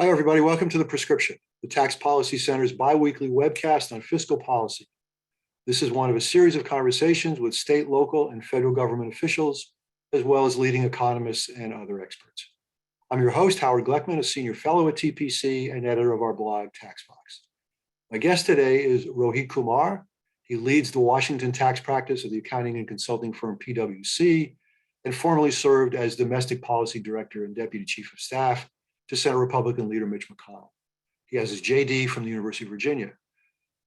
Hi, everybody. Welcome to The Prescription, the Tax Policy Center's biweekly webcast on fiscal policy. This is one of a series of conversations with state, local, and federal government officials, as well as leading economists and other experts. I'm your host, Howard Gleckman, a senior fellow at TPC and editor of our blog, TaxBox. My guest today is Rohit Kumar. He leads the Washington tax practice of the accounting and consulting firm PwC, and formerly served as domestic policy director and deputy chief of staff to Senate Republican leader Mitch McConnell. He has his JD from the University of Virginia.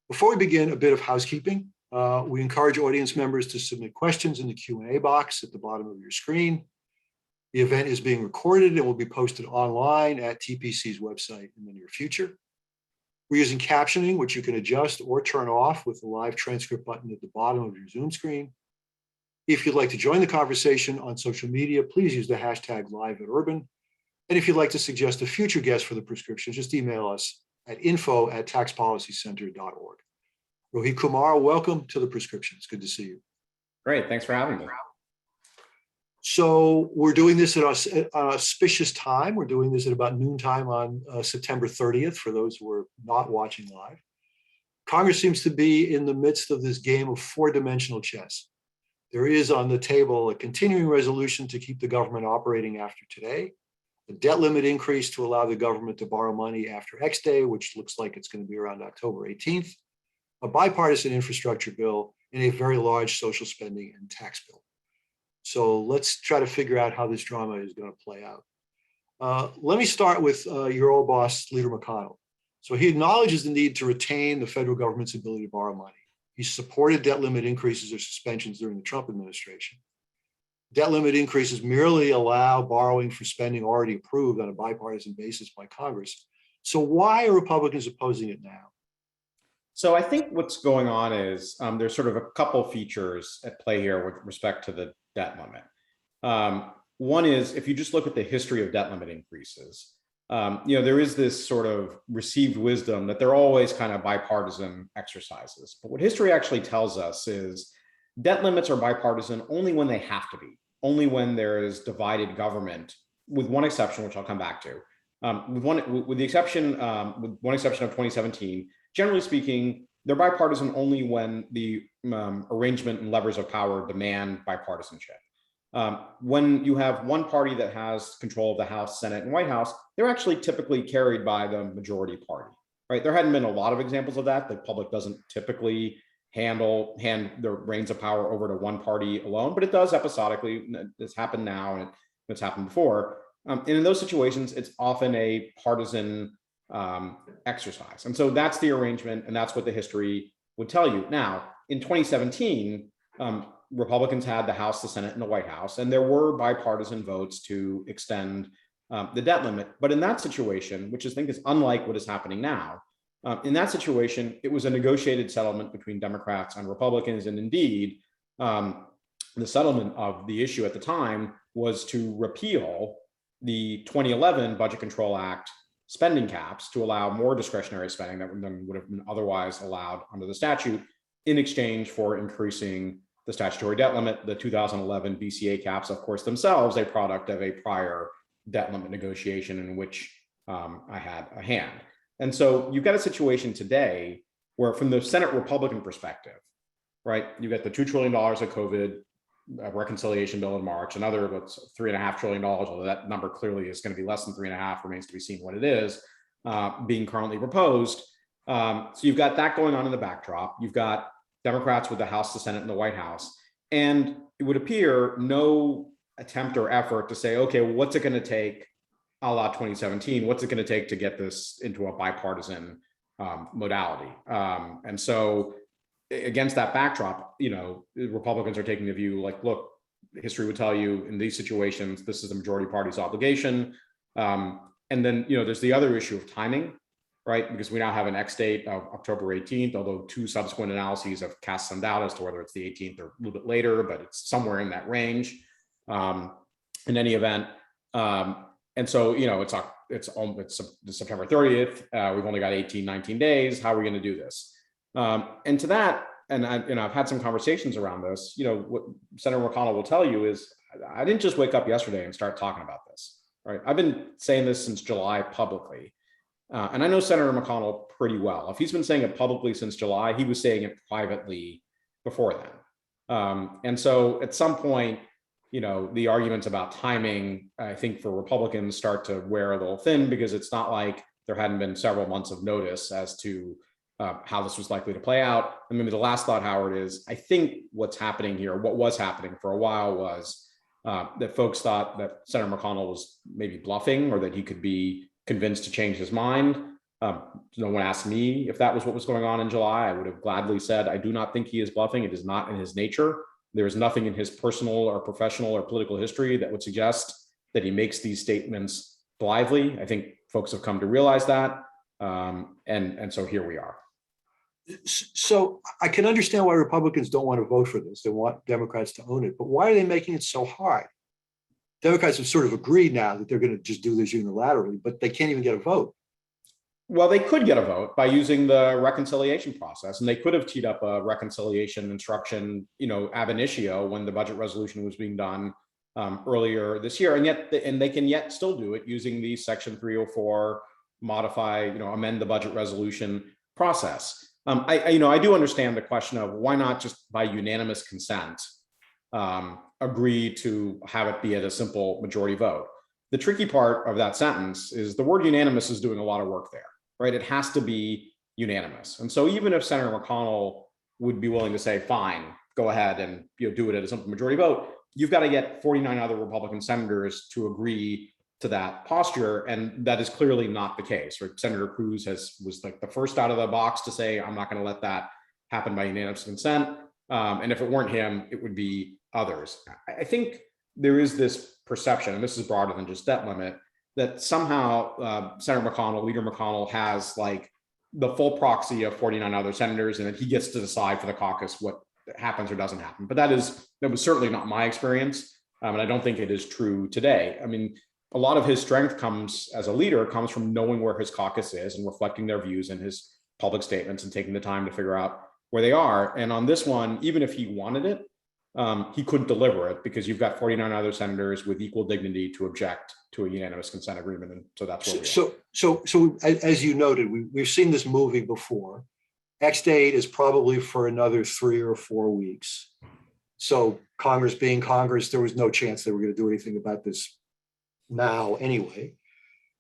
Before we begin, a bit of housekeeping. We encourage audience members to submit questions in the Q&A box at the bottom of your screen. The event is being recorded and will be posted online at TPC's website in the near future. We're using captioning, which you can adjust or turn off with the live transcript button at the bottom of your Zoom screen. If you'd like to join the conversation on social media, please use the hashtag #LiveAtUrban. And if you'd like to suggest a future guest for The Prescription, just email us at info@taxpolicycenter.org. Rohit Kumar, welcome to The Prescription. It's good to see you. Great, thanks for having me. So we're doing this at an auspicious time. We're doing this at about noontime on September 30th, for those who are not watching live. Congress seems to be in the midst of this game of four-dimensional chess. There is on the table a continuing resolution to keep the government operating after today, a debt limit increase to allow the government to borrow money after X day, which looks like it's going to be around October 18th, a bipartisan infrastructure bill, and a very large social spending and tax bill. So let's try to figure out how this drama is going to play out. Let me start with your old boss, Leader McConnell. So he acknowledges the need to retain the federal government's ability to borrow money. He supported debt limit increases or suspensions during the Trump administration. Debt limit increases merely allow borrowing for spending already approved on a bipartisan basis by Congress. So why are Republicans opposing it now? So I think what's going on is there's sort of a couple features at play here with respect to the debt limit. One is, if you just look at the history of debt limit increases, there is this sort of received wisdom that they're always kind of bipartisan exercises. But what history actually tells us is debt limits are bipartisan only when they have to be, only when there is divided government, with one exception, which I'll come back to. With one exception of 2017, generally speaking, they're bipartisan only when the arrangement and levers of power demand bipartisanship. When you have one party that has control of the House, Senate, and White House, they're actually typically carried by the majority party, right? There hadn't been a lot of examples of that. The public doesn't typically hand the reins of power over to one party alone, but it does episodically. It's happened now, and it's happened before. And in those situations, it's often a partisan exercise. And so that's the arrangement, and that's what the history would tell you. Now, in 2017, Republicans had the House, the Senate, and the White House, and there were bipartisan votes to extend the debt limit. But in that situation, which I think is unlike what is happening now, in that situation, it was a negotiated settlement between Democrats and Republicans. And indeed, the settlement of the issue at the time was to repeal the 2011 Budget Control Act spending caps to allow more discretionary spending than would have been otherwise allowed under the statute, in exchange for increasing the statutory debt limit. The 2011 BCA caps, of course, themselves a product of a prior debt limit negotiation in which I had a hand. And so you've got a situation today where, from the Senate Republican perspective, right, you've got the $2 trillion of COVID reconciliation bill in March, another $3.5 trillion, although that number clearly is going to be less than 3.5, remains to be seen what it is, being currently proposed. So you've got that going on in the backdrop. You've got Democrats with the House, the Senate, and the White House. And it would appear no attempt or effort to say, okay, well, what's it going to take, a la 2017, what's it going to take to get this into a bipartisan modality? And so against that backdrop, Republicans are taking the view like, look, history would tell you in these situations, this is the majority party's obligation. And then, there's the other issue of timing, right? Because we now have an X date of October 18th, although two subsequent analyses have cast some doubt as to whether it's the 18th or a little bit later, but it's somewhere in that range in any event. And so, it's September 30th. We've only got 18, 19 days. How are we going to do this? And to that, and I've had some conversations around this, what Senator McConnell will tell you is, I didn't just wake up yesterday and start talking about this, right? I've been saying this since July publicly. And I know Senator McConnell pretty well. If he's been saying it publicly since July, he was saying it privately before then. And so at some point, the arguments about timing, I think for Republicans start to wear a little thin, because it's not like there hadn't been several months of notice as to how this was likely to play out. And maybe the last thought, Howard, is I think what's happening here, what was happening for a while, was that folks thought that Senator McConnell was maybe bluffing, or that he could be convinced to change his mind. No one asked me if that was what was going on in July. I would have gladly said, I do not think he is bluffing. It is not in his nature. There is nothing in his personal or professional or political history that would suggest that he makes these statements blithely. I think folks have come to realize that. And so here we are. So I can understand why Republicans don't want to vote for this. They want Democrats to own it, but why are they making it so hard? Democrats have sort of agreed now that they're going to just do this unilaterally, but they can't even get a vote. Well, they could get a vote by using the reconciliation process, and they could have teed up a reconciliation instruction, ab initio, when the budget resolution was being done earlier this year, and they can yet still do it using the Section 304 modify, amend the budget resolution process. I do understand the question of why not just by unanimous consent agree to have it be at a simple majority vote. The tricky part of that sentence is the word unanimous is doing a lot of work there, right? It has to be unanimous. And so even if Senator McConnell would be willing to say, fine, go ahead and do it at a simple majority vote, you've got to get 49 other Republican senators to agree to that posture. And that is clearly not the case, right? Senator Cruz was like the first out of the box to say, I'm not going to let that happen by unanimous consent. And if it weren't him, it would be others. I think there is this perception, and this is broader than just debt limit, that somehow Senator McConnell, Leader McConnell, has like the full proxy of 49 other senators, and that he gets to decide for the caucus what happens or doesn't happen. But that was certainly not my experience, and I don't think it is true today. I mean, a lot of his strength comes as a leader comes from knowing where his caucus is and reflecting their views in his public statements and taking the time to figure out where they are. And on this one, even if he wanted it, he couldn't deliver it because you've got 49 other senators with equal dignity to object to a unanimous consent agreement. And so that's what we are. So as you noted, we've seen this movie before. X date is probably for another 3 or 4 weeks. So Congress being Congress, there was no chance they were going to do anything about this now anyway.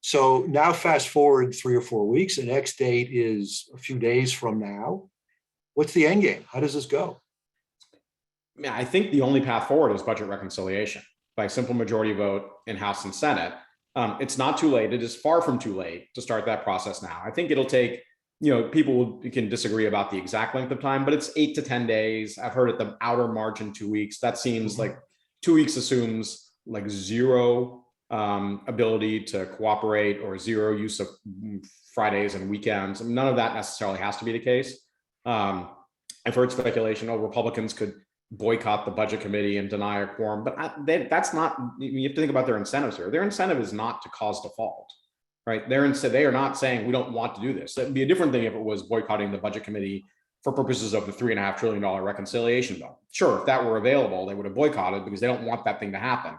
So now fast forward 3 or 4 weeks, and X date is a few days from now. What's the end game? How does this go? Yeah, I think the only path forward is budget reconciliation by simple majority vote in House and Senate. It's not too late. It is far from too late to start that process now. I think it'll take, people can disagree about the exact length of time, but it's 8 to 10 days. I've heard at the outer margin 2 weeks. That seems like 2 weeks assumes like zero ability to cooperate or zero use of Fridays and weekends. None of that necessarily has to be the case. I've heard speculation, Republicans could boycott the budget committee and deny a quorum, but that's not, you have to think about their incentives here. Their incentive is not to cause default, right? They are not saying we don't want to do this. That'd be a different thing if it was boycotting the budget committee for purposes of the $3.5 trillion reconciliation bill. Sure, if that were available, they would have boycotted because they don't want that thing to happen.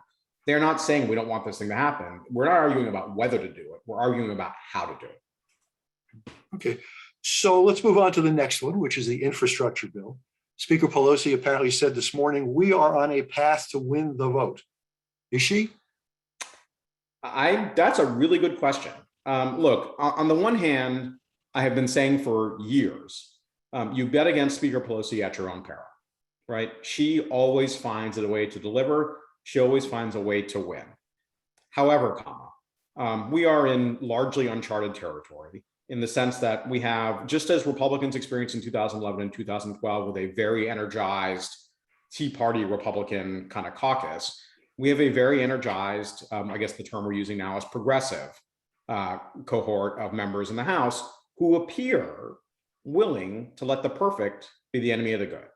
They're not saying we don't want this thing to happen. We're not arguing about whether to do it. We're arguing about how to do it. Okay, so let's move on to the next one, which is the infrastructure bill. Speaker Pelosi apparently said this morning, we are on a path to win the vote. Is she? That's a really good question. Look, on the one hand, I have been saying for years, you bet against Speaker Pelosi at your own peril, right? She always finds a way to deliver. She always finds a way to win. However, we are in largely uncharted territory, in the sense that we have, just as Republicans experienced in 2011 and 2012 with a very energized Tea Party Republican kind of caucus, we have a very energized, I guess the term we're using now is progressive cohort of members in the House who appear willing to let the perfect be the enemy of the good,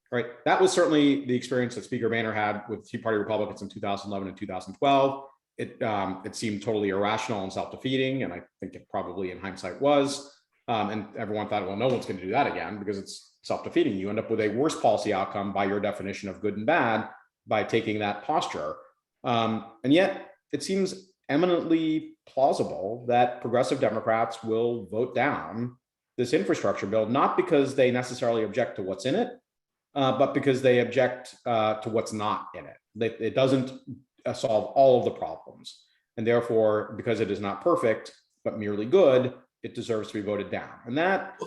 right? That was certainly the experience that Speaker Boehner had with Tea Party Republicans in 2011 and 2012. It seemed totally irrational and self-defeating, and I think it probably in hindsight was. And everyone thought, well, no one's going to do that again because it's self-defeating. You end up with a worse policy outcome by your definition of good and bad by taking that posture. And yet it seems eminently plausible that progressive Democrats will vote down this infrastructure bill, not because they necessarily object to what's in it, but because they object to what's not in it. It doesn't solve all of the problems. And therefore, because it is not perfect, but merely good, it deserves to be voted down. And that,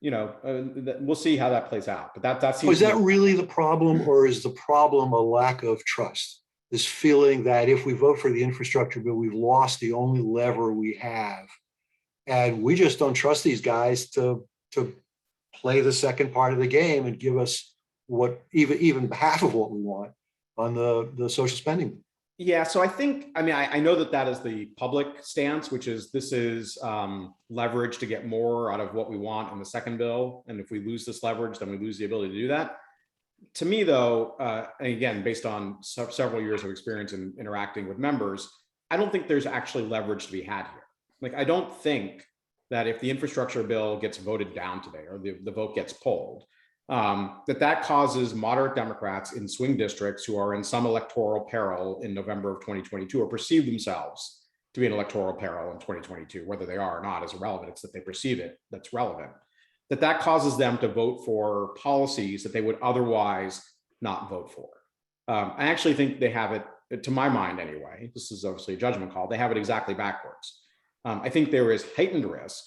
we'll see how that plays out. But that seems. Is that really the problem, or is the problem a lack of trust? This feeling that if we vote for the infrastructure bill, we've lost the only lever we have. And we just don't trust these guys to play the second part of the game and give us what even half of what we want on the social spending. Yeah, so I know that is the public stance, which is this is leverage to get more out of what we want in the second bill. And if we lose this leverage, then we lose the ability to do that. To me, though, and again, based on several years of experience in interacting with members, I don't think there's actually leverage to be had here. Like, I don't think that if the infrastructure bill gets voted down today or the vote gets pulled, that causes moderate Democrats in swing districts who are in some electoral peril in November of 2022 or perceive themselves to be in electoral peril in 2022, whether they are or not is irrelevant. It's that they perceive it that's relevant. That causes them to vote for policies that they would otherwise not vote for. I actually think they have it, to my mind anyway, this is obviously a judgment call, they have it exactly backwards. I think there is heightened risk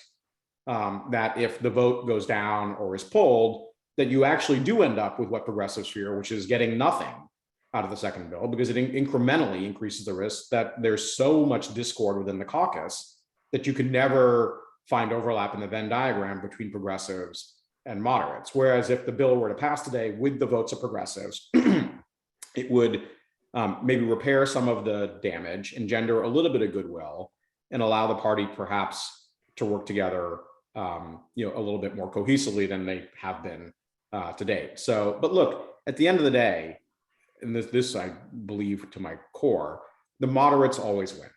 that if the vote goes down or is pulled, that you actually do end up with what progressives fear, which is getting nothing out of the second bill, because it incrementally increases the risk that there's so much discord within the caucus that you could never find overlap in the Venn diagram between progressives and moderates. Whereas if the bill were to pass today with the votes of progressives, it would maybe repair some of the damage, engender a little bit of goodwill, and allow the party perhaps to work together a little bit more cohesively than they have been to date. So, but look, at the end of the day, and this I believe to my core, the moderates always win.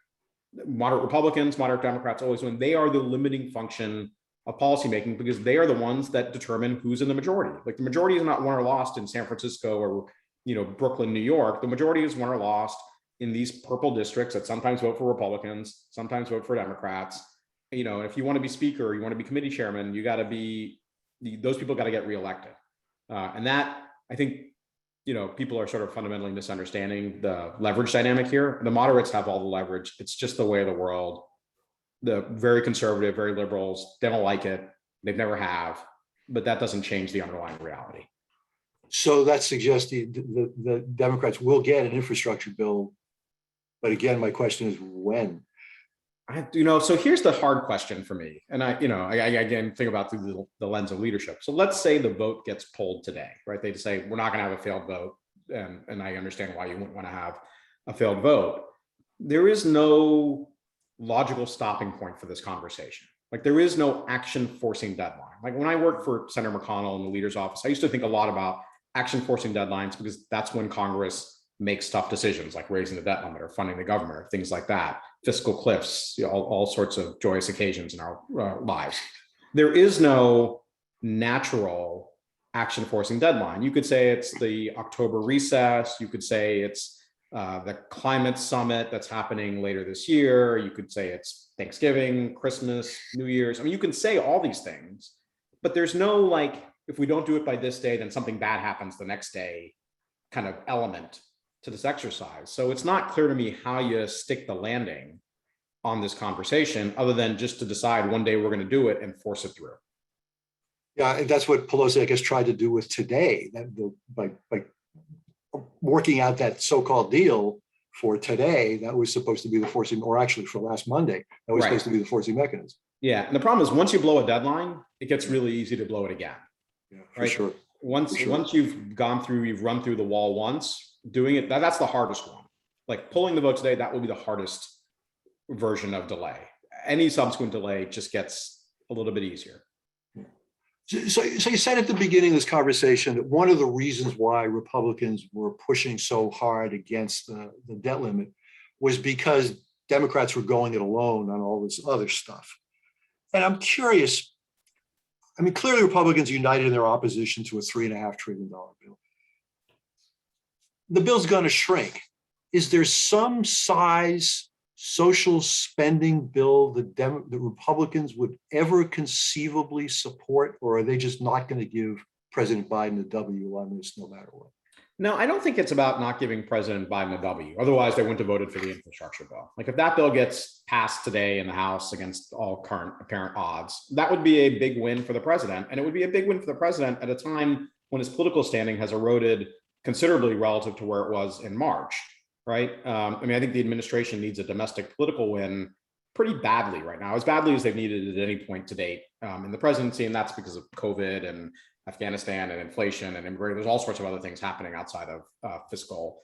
Moderate Republicans, moderate Democrats always win. They are the limiting function of policymaking because they are the ones that determine who's in the majority. Like, the majority is not won or lost in San Francisco or Brooklyn, New York. The majority is won or lost in these purple districts that sometimes vote for Republicans, sometimes vote for Democrats. If you want to be speaker, you want to be committee chairman, you got to be, those people got to get reelected. And that, I think, people are sort of fundamentally misunderstanding the leverage dynamic here. The moderates have all the leverage. It's just the way of the world. The very conservative, very liberals, they don't like it. They've never have, but that doesn't change the underlying reality. So that suggests the Democrats will get an infrastructure bill. But again, my question is when? So here's the hard question for me. And I again, think about through the lens of leadership. So let's say the vote gets pulled today, right? They say, we're not going to have a failed vote. And I understand why you wouldn't want to have a failed vote. There is no logical stopping point for this conversation. Like, there is no action forcing deadline. Like, when I worked for Senator McConnell in the leader's office, I used to think a lot about action forcing deadlines because that's when Congress makes tough decisions like raising the debt limit or funding the government or things like that, fiscal cliffs, all sorts of joyous occasions in our lives. There is no natural action forcing deadline. You could say it's the October recess. You could say it's the climate summit that's happening later this year. You could say it's Thanksgiving, Christmas, New Year's. I mean, you can say all these things, but there's no, like, if we don't do it by this day, then something bad happens the next day kind of element to this exercise. So it's not clear to me how you stick the landing on this conversation other than just to decide one day we're going to do it and force it through. Yeah, and that's what Pelosi, I guess, tried to do with today, by working out that so-called deal for today that was supposed to be the forcing, or actually for last Monday, that was supposed to be the forcing mechanism. Yeah, and the problem is once you blow a deadline, it gets really easy to blow it again. Yeah, for sure. Once you've run through the wall once, doing it, that's the hardest one. Like, pulling the vote today, that will be the hardest version of delay. Any subsequent delay just gets a little bit easier. So you said at the beginning of this conversation that one of the reasons why Republicans were pushing so hard against the debt limit was because Democrats were going it alone on all this other stuff. And I'm curious, I mean, clearly Republicans united in their opposition to a $3.5 trillion bill. The bill's going to shrink. Is there some size social spending bill the Republicans would ever conceivably support, or are they just not going to give President Biden a W on this no matter what? No, I don't think it's about not giving President Biden a W. Otherwise, they wouldn't have voted for the infrastructure bill. Like if that bill gets passed today in the House against all current apparent odds, that would be a big win for the president. And it would be a big win for the president at a time when his political standing has eroded considerably relative to where it was in March, right? I mean, I think the administration needs a domestic political win pretty badly right now, as badly as they've needed it at any point to date in the presidency. And that's because of COVID and Afghanistan and inflation and immigration. There's all sorts of other things happening outside of fiscal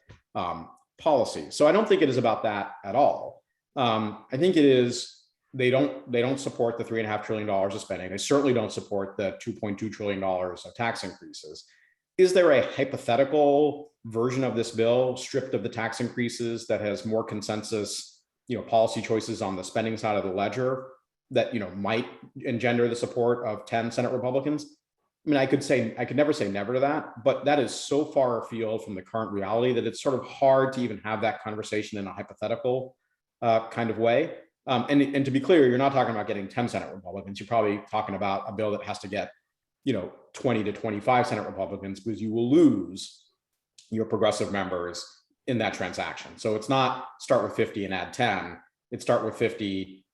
policy. So I don't think it is about that at all. I think it is, they don't support the $3.5 trillion of spending. They certainly don't support the $2.2 trillion of tax increases. Is there a hypothetical version of this bill stripped of the tax increases that has more consensus, policy choices on the spending side of the ledger that, might engender the support of 10 Senate Republicans? I mean, I could never say never to that, but that is so far afield from the current reality that it's sort of hard to even have that conversation in a hypothetical kind of way. And to be clear, you're not talking about getting 10 Senate Republicans. You're probably talking about a bill that has to get, 20 to 25 Senate Republicans, because you will lose your progressive members in that transaction. So it's not start with 50 and add 10. It's start with 50,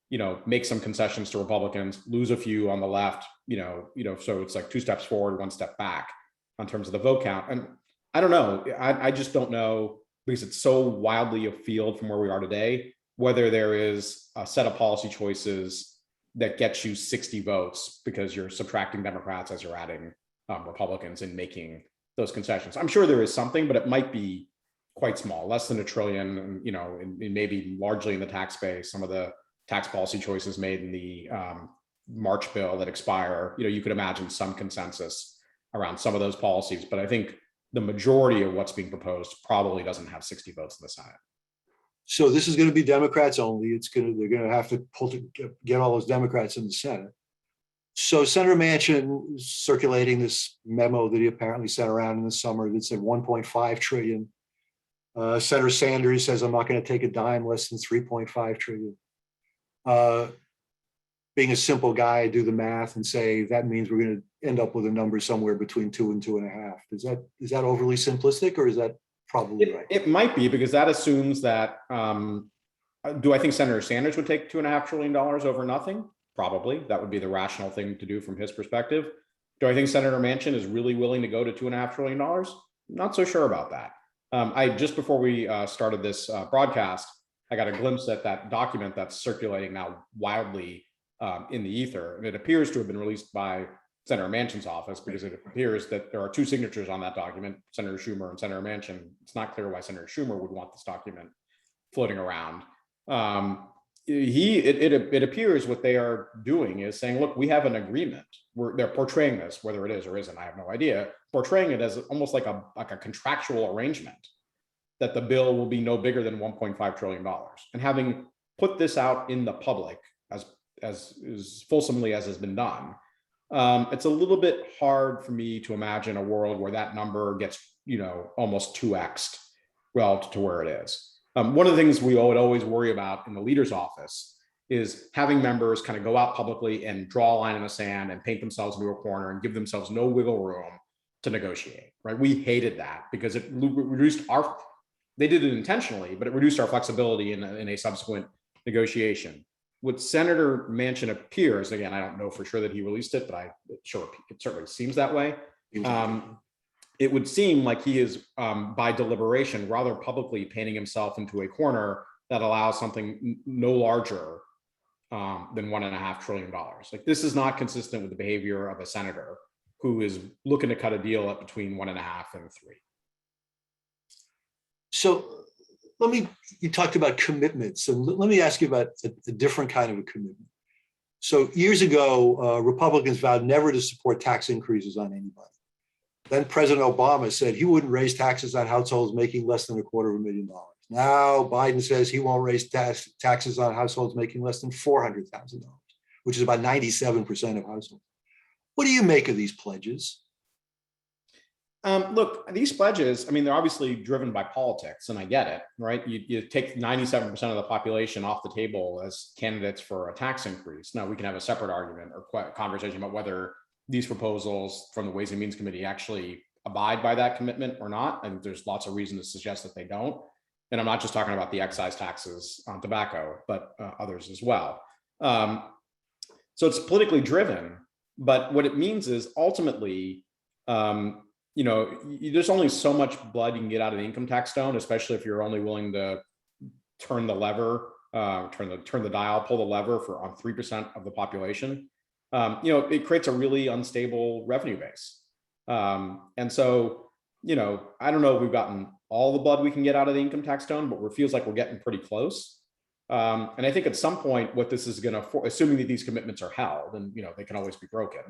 make some concessions to Republicans, lose a few on the left, so it's like 2 steps forward, 1 step back in terms of the vote count. And I don't know, I just don't know, because it's so wildly afield from where we are today, whether there is a set of policy choices that gets you 60 votes because you're subtracting Democrats as you're adding Republicans and making those concessions. I'm sure there is something, but it might be quite small, less than $1 trillion, and maybe largely in the tax base. Some of the tax policy choices made in the March bill that expire, you could imagine some consensus around some of those policies, but I think the majority of what's being proposed probably doesn't have 60 votes in the Senate. So this is going to be Democrats only. They're going to have to get all those Democrats in the Senate. So Senator Manchin is circulating this memo that he apparently sent around in the summer that said 1.5 trillion. Senator Sanders says, I'm not going to take a dime less than 3.5 trillion. Being a simple guy, I do the math and say that means we're going to end up with a number somewhere between 2 and 2.5. Is that overly simplistic, or is that probably right? It might be, because that assumes that, do I think Senator Sanders would take $2.5 trillion over nothing? Probably. That would be the rational thing to do from his perspective. Do I think Senator Manchin is really willing to go to $2.5 trillion? Not so sure about that. Just before we started this broadcast, I got a glimpse at that document that's circulating now wildly in the ether. And it appears to have been released by Senator Manchin's office, because it appears that there are 2 signatures on that document, Senator Schumer and Senator Manchin. It's not clear why Senator Schumer would want this document floating around. It appears what they are doing is saying, look, we have an agreement. They're portraying this, whether it is or isn't, I have no idea, portraying it as almost like a contractual arrangement that the bill will be no bigger than $1.5 trillion. And having put this out in the public as fulsomely as has been done, it's a little bit hard for me to imagine a world where that number gets, almost 2x'd relative to where it is. One of the things we would always worry about in the leader's office is having members kind of go out publicly and draw a line in the sand and paint themselves into a corner and give themselves no wiggle room to negotiate, right? We hated that because it reduced they did it intentionally, but it reduced our flexibility in a subsequent negotiation. What Senator Manchin appears, again, I don't know for sure that he released it, but it certainly seems that way. It would seem like he is, by deliberation, rather publicly painting himself into a corner that allows something no larger than $1.5 trillion. Like, this is not consistent with the behavior of a senator who is looking to cut a deal at between 1.5 and 3. So you talked about commitments, and let me ask you about a different kind of a commitment. So years ago, Republicans vowed never to support tax increases on anybody. Then President Obama said he wouldn't raise taxes on households making less than $250,000. Now Biden says he won't raise taxes on households making less than $400,000, which is about 97% of households. What do you make of these pledges? Look, these pledges, I mean, they're obviously driven by politics, and I get it, right? You take 97% of the population off the table as candidates for a tax increase. Now, we can have a separate argument or conversation about whether these proposals from the Ways and Means Committee actually abide by that commitment or not. And there's lots of reason to suggest that they don't. And I'm not just talking about the excise taxes on tobacco, but others as well. So it's politically driven, but what it means is ultimately, there's only so much blood you can get out of the income tax stone, especially if you're only willing to turn the lever, turn the dial, pull the lever on 3% of the population. It creates a really unstable revenue base. And so, I don't know if we've gotten all the blood we can get out of the income tax stone, but it feels like we're getting pretty close. And I think at some point, what this is going to, assuming that these commitments are held, and they can always be broken.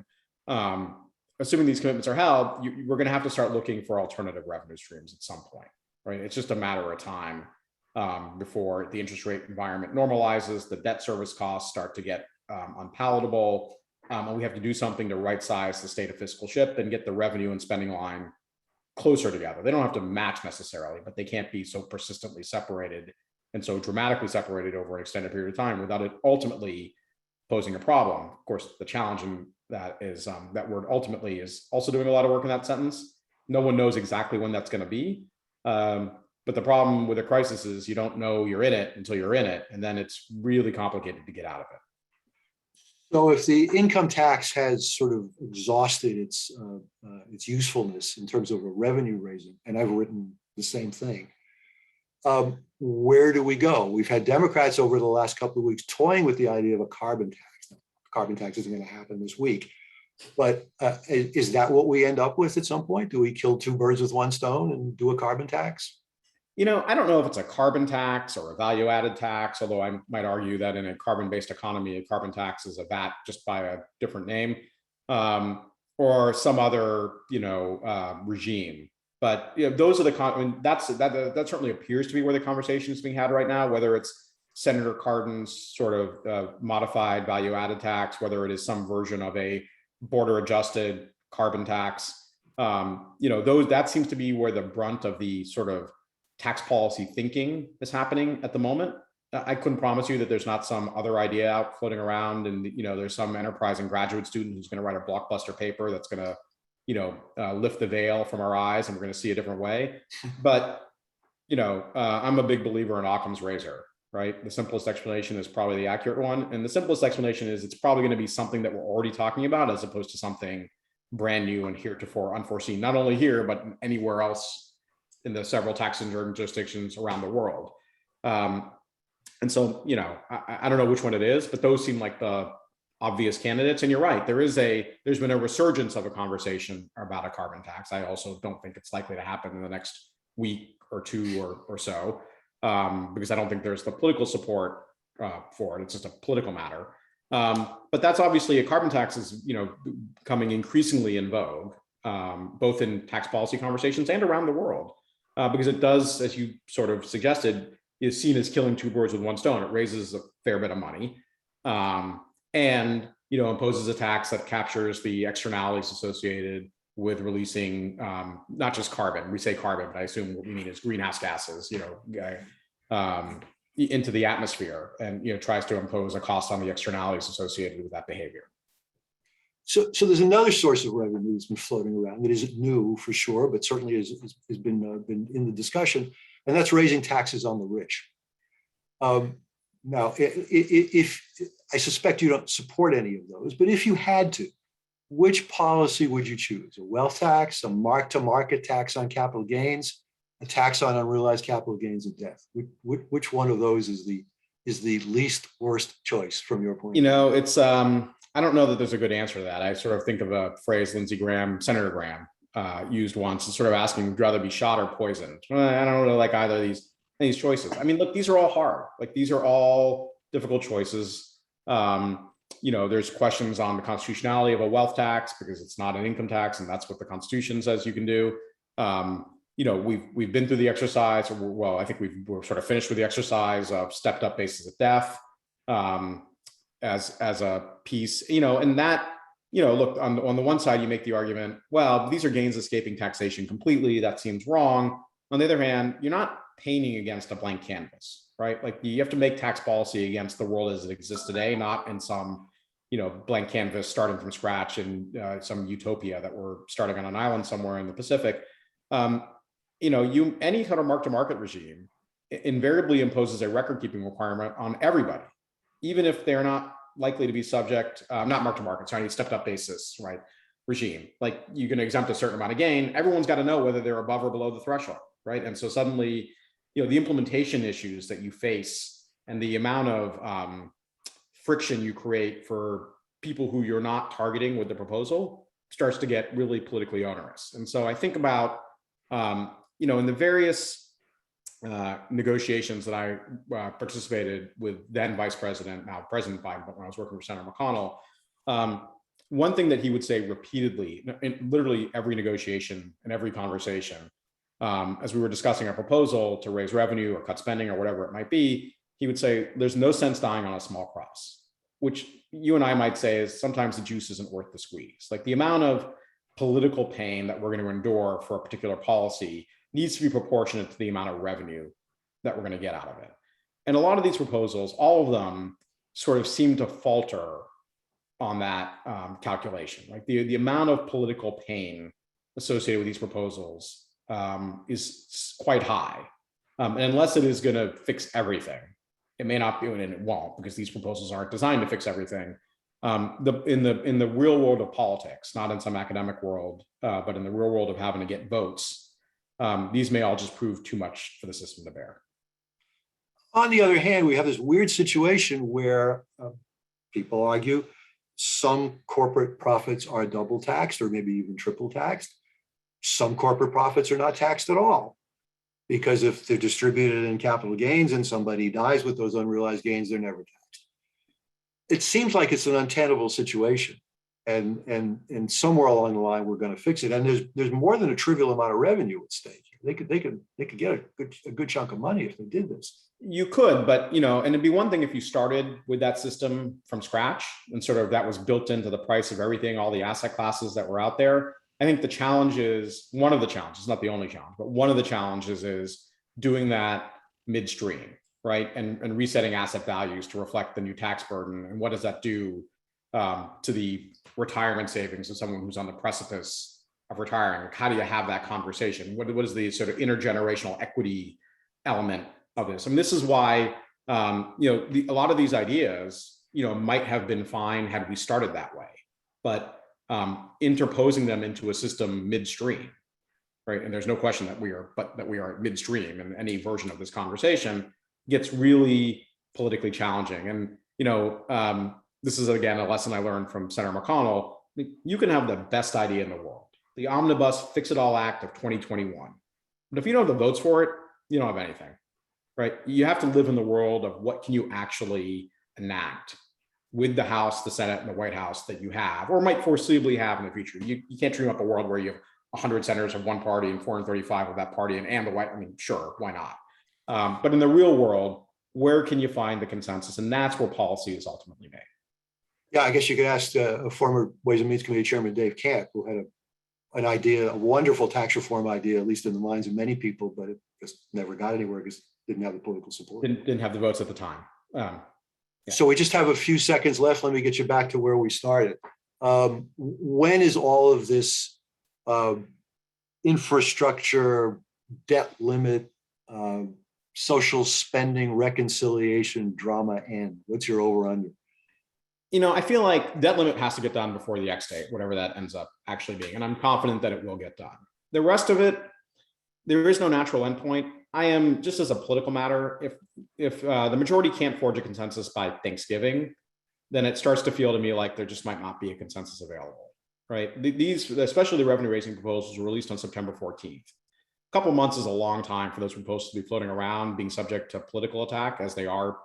Assuming these commitments are held, we're going to have to start looking for alternative revenue streams at some point, right? It's just a matter of time before the interest rate environment normalizes, the debt service costs start to get unpalatable, and we have to do something to right-size the state of fiscal ship and get the revenue and spending line closer together. They don't have to match necessarily, but they can't be so persistently separated and so dramatically separated over an extended period of time without it ultimately posing a problem. Of course, the challenge in that is that word ultimately is also doing a lot of work in that sentence. No one knows exactly when that's going to be. But the problem with a crisis is you don't know you're in it until you're in it. And then it's really complicated to get out of it. So if the income tax has sort of exhausted its usefulness in terms of a revenue raising, and I've written the same thing, where do we go? We've had Democrats over the last couple of weeks toying with the idea of a carbon tax. Now, carbon tax isn't going to happen this week, but is that what we end up with at some point? Do we kill two birds with one stone and do a carbon tax? I don't know if it's a carbon tax or a value-added tax, although I might argue that in a carbon-based economy, a carbon tax is a VAT just by a different name, or some other, regime. But those are that certainly appears to be where the conversation is being had right now. Whether it's Senator Cardin's sort of modified value-added tax, whether it is some version of a border-adjusted carbon tax, that seems to be where the brunt of the sort of tax policy thinking is happening at the moment. I couldn't promise you that there's not some other idea out floating around, and there's some enterprising graduate student who's going to write a blockbuster paper that's going to lift the veil from our eyes and we're going to see a different way. But I'm a big believer in Occam's razor, right? The simplest explanation is probably the accurate one, and the simplest explanation is it's probably going to be something that we're already talking about as opposed to something brand new and heretofore unforeseen, not only here but anywhere else in the several tax-injured jurisdictions around the world. And so, I don't know which one it is, but those seem like the obvious candidates. And you're right, there's been a resurgence of a conversation about a carbon tax. I also don't think it's likely to happen in the next week or two or so, because I don't think there's the political support for it. It's just a political matter. But that's obviously a carbon tax is, becoming increasingly in vogue, both in tax policy conversations and around the world. Because it does, as you sort of suggested, is seen as killing two birds with one stone. It raises a fair bit of money, and imposes a tax that captures the externalities associated with releasing not just carbon. We say carbon, but I assume what we mean is greenhouse gases, into the atmosphere, and tries to impose a cost on the externalities associated with that behavior. So there's another source of revenue that's been floating around that isn't new for sure, but certainly has been in the discussion, and that's raising taxes on the rich. Now, if I suspect you don't support any of those, but if you had to, which policy would you choose? A wealth tax, a mark-to-market tax on capital gains, a tax on unrealized capital gains and death? Which one of those is the least worst choice from your point of view? It's I don't know that there's a good answer to that. I sort of think of a phrase Senator Graham used once, sort of asking, would you rather be shot or poisoned? I don't really like either of these choices. I mean, look, these are all hard. Like, these are all difficult choices. There's questions on the constitutionality of a wealth tax because it's not an income tax, and that's what the Constitution says you can do. We've been through the exercise. Well, I think we're sort of finished with the exercise of stepped up basis of death as a piece, and that look, on the one side, you make the argument, well, these are gains escaping taxation completely. That seems wrong. On the other hand, you're not painting against a blank canvas, right? Like you have to make tax policy against the world as it exists today, not in some, blank canvas starting from scratch in some utopia that we're starting on an island somewhere in the Pacific. Any kind of mark-to-market regime invariably imposes a record-keeping requirement on everybody, even if they're not likely to be subject, not mark-to-market, sorry, stepped-up basis, right, regime. Like you can exempt a certain amount of gain. Everyone's got to know whether they're above or below the threshold, right? And so suddenly, the implementation issues that you face and the amount of friction you create for people who you're not targeting with the proposal starts to get really politically onerous. And so I think about, in the various negotiations that I participated with then Vice President, now President Biden, but when I was working for Senator McConnell, one thing that he would say repeatedly, in literally every negotiation and every conversation, as we were discussing a proposal to raise revenue or cut spending or whatever it might be, he would say, there's no sense dying on a small cross, which you and I might say is sometimes the juice isn't worth the squeeze. Like the amount of political pain that we're going to endure for a particular policy needs to be proportionate to the amount of revenue that we're going to get out of it. And a lot of these proposals, all of them sort of seem to falter on that calculation. Like the amount of political pain associated with these proposals is quite high. And unless it is going to fix everything, it may not be, and it won't, because these proposals aren't designed to fix everything. In the real world of politics, not in some academic world, but in the real world of having to get votes, these may all just prove too much for the system to bear. On the other hand, we have this weird situation where people argue some corporate profits are double taxed or maybe even triple taxed. Some corporate profits are not taxed at all, because if they're distributed in capital gains and somebody dies with those unrealized gains, they're never taxed. It seems like it's an untenable situation, and somewhere along the line we're going to fix it. And there's more than a trivial amount of revenue at stake. They could get a good chunk of money if they did this. You could, but and it'd be one thing if you started with that system from scratch and sort of that was built into the price of everything, all the asset classes that were out there. I think the challenge is, one of the challenges, not the only challenge, but one of the challenges is doing that midstream, right? And resetting asset values to reflect the new tax burden. And what does that do to the retirement savings of someone who's on the precipice of retiring? How do you have that conversation? What is the sort of intergenerational equity element of this? I mean, this is why, a lot of these ideas, might have been fine had we started that way, but interposing them into a system midstream, right? And there's no question that we are midstream, and any version of this conversation gets really politically challenging. And, this is, again, a lesson I learned from Senator McConnell. You can have the best idea in the world, the Omnibus Fix-It-All Act of 2021. But if you don't have the votes for it, you don't have anything, right? You have to live in the world of what can you actually enact with the House, the Senate, and the White House that you have, or might foreseeably have in the future. You can't dream up a world where you have 100 senators of one party and 435 of that party and the White, sure, why not? But in the real world, where can you find the consensus? And that's where policy is ultimately made. Yeah, I guess you could ask a former Ways and Means Committee Chairman Dave Camp, who had an idea, a wonderful tax reform idea, at least in the minds of many people, but it just never got anywhere because it didn't have the political support. Didn't have the votes at the time. Yeah. So we just have a few seconds left. Let me get you back to where we started. When is all of this infrastructure, debt limit, social spending, reconciliation drama end? What's your over-under? I feel like debt limit has to get done before the X date, whatever that ends up actually being. And I'm confident that it will get done. The rest of it, there is no natural endpoint. I am, just as a political matter, if the majority can't forge a consensus by Thanksgiving, then it starts to feel to me like there just might not be a consensus available, right? These, especially the revenue raising proposals, were released on September 14th. A couple months is a long time for those proposals to be floating around, being subject to political attack, as they are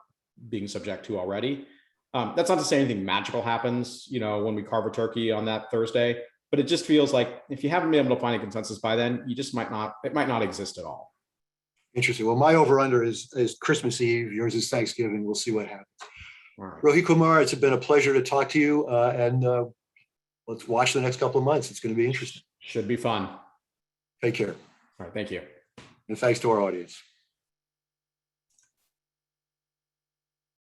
being subject to already. That's not to say anything magical happens, when we carve a turkey on that Thursday, but it just feels like if you haven't been able to find a consensus by then, it might not exist at all. Interesting. Well, my over-under is Christmas Eve. Yours is Thanksgiving. We'll see what happens. All right. Rohit Kumar, it's been a pleasure to talk to you, and let's watch the next couple of months. It's going to be interesting. Should be fun. Take care. All right. Thank you. And thanks to our audience.